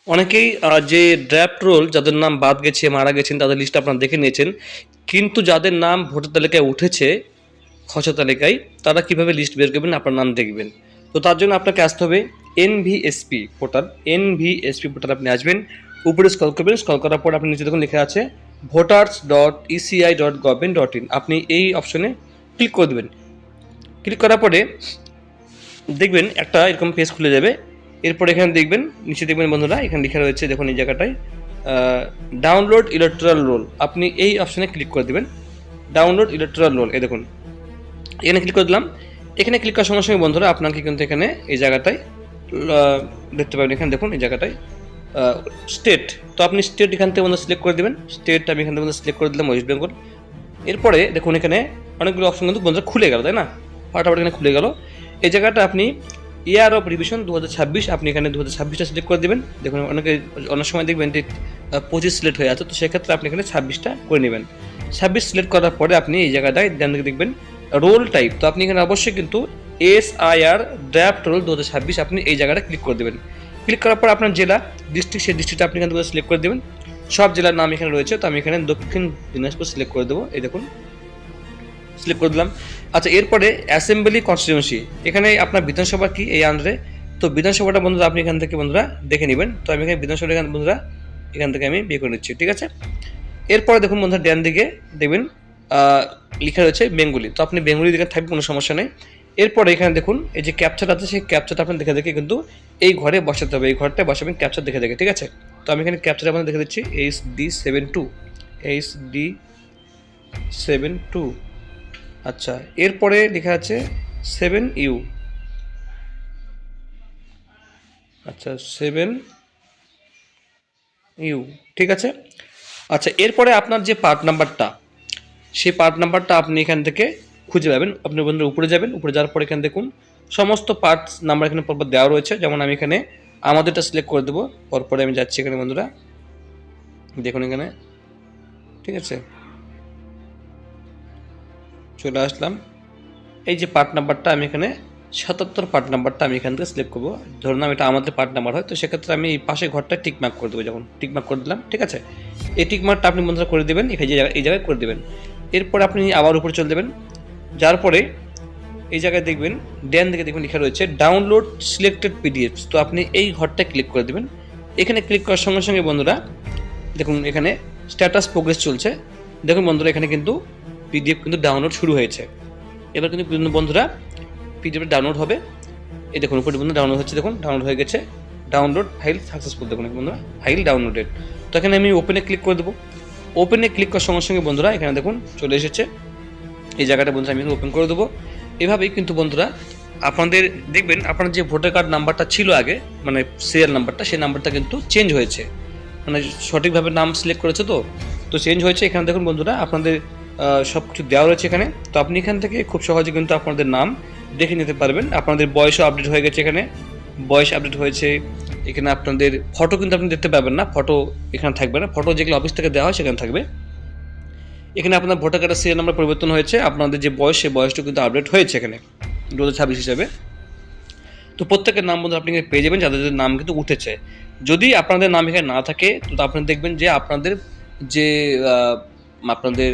অনেকেই যে draft roll যাদের নাম বাদ গেছে, মারা গেছেন তাদের লিস্ট আপনারা দেখে নিয়েছেন। কিন্তু যাদের নাম ভোটার তালিকায় উঠেছে, খসড়া তালিকায়, তারা কিভাবে লিস্ট বের করবেন, আপনার নাম দেখবেন। তো তার জন্য আপনাকে আসতে হবে এনভিএসপি পোর্টাল। এনভিএসপি পোর্টাল আপনি আসবেন, উপরে স্ক্রল করবেন, স্ক্রল করার পর আপনি নিচে দেখুন লেখা আছে voters.eci.gov.in। আপনি এই অপশনে ক্লিক করে দেবেন। ক্লিক করার পরে দেখবেন একটা এরকম পেজ খুলে যাবে। এরপর এখানে দেখবেন, নিচে দেখবেন বন্ধুরা, এখানে লেখা রয়েছে দেখুন এই জায়গাটায় ডাউনলোড ইলেকট্রাল রোল। আপনি এই অপশনে ক্লিক করে দেবেন, ডাউনলোড ইলেকট্রাল রোল। এই দেখুন এখানে ক্লিক করে দিলাম। এখানে ক্লিক করার সঙ্গে সঙ্গে বন্ধুরা আপনাকে কিন্তু এখানে এই জায়গাটায় দেখতে পাবেন, এখানে দেখুন এই জায়গাটায় স্টেট। তো আপনি স্টেট এখান থেকে বন্ধু সিলেক্ট করে দেবেন। স্টেট আমি এখান থেকে বন্ধু সিলেক্ট করে দিলাম ওয়েস্ট বেঙ্গল। এরপরে দেখুন এখানে অনেকগুলো অপশন কিন্তু বন্ধুরা খুলে গেল, তাই না? ফাটাফাট এখানে খুলে গেল। এই জায়গাটা আপনি ইয়ার অফ রিভিশন 2026, আপনি এখানে 2026টা সিলেক্ট করে দেবেন। দেখুন অনেক সময় দেখবেন যে 25 সিলেক্ট হয়ে আছে, তো সেক্ষেত্রে আপনি এখানে 26টা করে নেবেন। 26 সিলেক্ট করার পরে আপনি এই জায়গাটায় ডান দিকে দেখবেন রোল টাইপ। তো আপনি এখানে অবশ্যই কিন্তু SIR ড্রাফট রোল 2026 আপনি এই জায়গাটা ক্লিক করে দেবেন। ক্লিক করার পর আপনার জেলা, ডিস্ট্রিক্ট, সেই ডিস্ট্রিক্টটা আপনি এখান থেকে সিলেক্ট করে দেবেন। সব জেলার নাম এখানে রয়েছে, তো আমি এখানে দক্ষিণ দিনাজপুর সিলেক্ট করে দেবো। এই দেখুন সিলেক্ট করে দিলাম। আচ্ছা, এরপরে অ্যাসেম্বলি কনস্টিটিউয়েন্সি, এখানে আপনার বিধানসভা কি এই আন্ডারে। তো বিধানসভাটা বন্ধুরা আপনি এখান থেকে বন্ধুরা দেখে নেবেন। তো আমি এখানে বিধানসভাটা এখানে বন্ধুরা এখান থেকে আমি বিয়ে করে নিচ্ছি, ঠিক আছে। এরপরে দেখুন বন্ধুরা ডান দিকে দেখবেন লেখা রয়েছে বেঙ্গলি। তো আপনি বেঙ্গলি দিকে থাকবে, কোনো সমস্যা নেই। এরপরে এখানে দেখুন এই যে ক্যাপচার আছে, সেই ক্যাপচারটা আপনি দেখে দেখে কিন্তু এই ঘরে বসাতে হবে। এই ঘরটা বসাবেন ক্যাপচার দেখে দেখে, ঠিক আছে। তো আমি এখানে ক্যাপচার আপনাদের দেখে দিচ্ছি HD72, HD72। আচ্ছা, এরপরে লেখা আছে 7U। আচ্ছা, 7U, ঠিক আছে। আচ্ছা, এরপরে আপনার যে পার্ট নাম্বারটা, সেই পার্ট নাম্বারটা আপনি এখান থেকে খুঁজে পাবেন। আপনি বন্ধুরা উপরে যাবেন, উপরে যাওয়ার পর এখানে দেখুন সমস্ত পার্টস নাম্বার এখানে পরপর দেওয়া রয়েছে। যেমন আমি এখানে আমাদেরটা সিলেক্ট করে দেবো। পরপরে আমি যাচ্ছি এখানে বন্ধুরা, দেখুন এখানে, ঠিক আছে, চলে আসলাম। এই যে পার্ট নাম্বারটা আমি এখানে 77 পার্ট নাম্বারটা আমি এখান থেকে সিলেক্ট করবো। ধরুন এটা আমাদের পার্ট নাম্বার হয়, তো সেক্ষেত্রে আমি এই পাশে ঘরটা টিক মার্ক করে দেবো। যখন টিক মার্ক করে দিলাম, ঠিক আছে, এই টিক মার্কটা আপনি বন্ধুরা করে দেবেন এই জায়গায় করে দেবেন। এরপর আপনি আবার উপরে চলে দেবেন। যার পরে এই জায়গায় দেখবেন ডান দিকে দেখবেন লেখা রয়েছে ডাউনলোড সিলেক্টেড PDFs। তো আপনি এই ঘরটা ক্লিক করে দেবেন। এখানে ক্লিক করার সঙ্গে সঙ্গে বন্ধুরা দেখুন এখানে স্ট্যাটাস প্রোগ্রেস চলছে। দেখুন বন্ধুরা এখানে কিন্তু PDF কিন্তু ডাউনলোড শুরু হয়েছে। এবার কিন্তু বন্ধুরা PDF ডাউনলোড হবে। এই দেখুন উপরে বন্ধু ডাউনলোড হচ্ছে, দেখুন ডাউনলোড হয়ে গেছে। ডাউনলোড ফাইল সাকসেসফুল, দেখুন বন্ধুরা ফাইল ডাউনলোডেড। তো এখানে আমি ওপেনে ক্লিক করে দেবো। ওপেনে ক্লিক করার সঙ্গে সঙ্গে বন্ধুরা এখানে দেখুন চলে এসেছে। এই জায়গাটা বন্ধুরা আমি ওপেন করে দেবো। এভাবেই কিন্তু বন্ধুরা আপনাদের দেখবেন আপনার যে ভোটার কার্ড নাম্বারটা ছিল আগে, মানে সিরিয়াল নাম্বারটা, সেই নাম্বারটা কিন্তু চেঞ্জ হয়েছে, মানে সঠিকভাবে নাম সিলেক্ট করেছে। তো চেঞ্জ হয়েছে। এখানে দেখুন বন্ধুরা আপনাদের সব কিছু দেওয়া রয়েছে এখানে। তো আপনি এখান থেকে খুব সহজে কিন্তু আপনাদের নাম দেখে নিতে পারবেন। আপনাদের বয়সও আপডেট হয়ে গেছে, এখানে বয়স আপডেট হয়েছে। এখানে আপনাদের ফটো কিন্তু আপনি দেখতে পাবেন না, ফটো এখানে থাকবে না। ফটো যেগুলো অফিস থেকে দেওয়া হয় সেখানে থাকবে। এখানে আপনার ভোটার কার্ডের সিরিয়াল নাম্বার পরিবর্তন হয়েছে, আপনাদের যে বয়স সেই বয়সটা কিন্তু আপডেট হয়েছে এখানে 2026 হিসাবে। তো প্রত্যেকের নাম বন্ধু আপনি পেয়ে যাবেন যাদের নাম কিন্তু উঠেছে। যদি আপনাদের নাম এখানে না থাকে, তো আপনি দেখবেন যে আপনাদের যে আপনাদের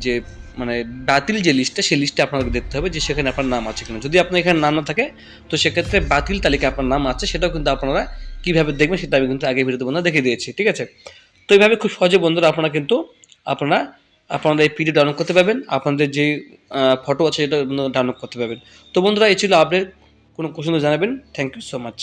যে মানে বাতিল যে লিস্টটা, সেই লিস্টে আপনাকে দেখতে হবে যে সেখানে আপনার নাম আছে কিনা। যদি আপনার এখানে নাম না থাকে, তো সেক্ষেত্রে বাতিল তালিকায় আপনার নাম আছে, সেটাও কিন্তু আপনারা কীভাবে দেখবেন সেটা আমি কিন্তু আগে ভিডিওতে বন্ধুরা দেখিয়ে দিয়েছি, ঠিক আছে। তো এইভাবে খুব সহজে বন্ধুরা আপনারা আপনাদের এই PDF ডাউনলোড করতে পারবেন। আপনাদের যে ফটো আছে সেটা ডাউনলোড করতে পারবেন। তো বন্ধুরা এই ছিল আপডেট। কোনো কোশ্চেন জানাবেন। Thank you so much.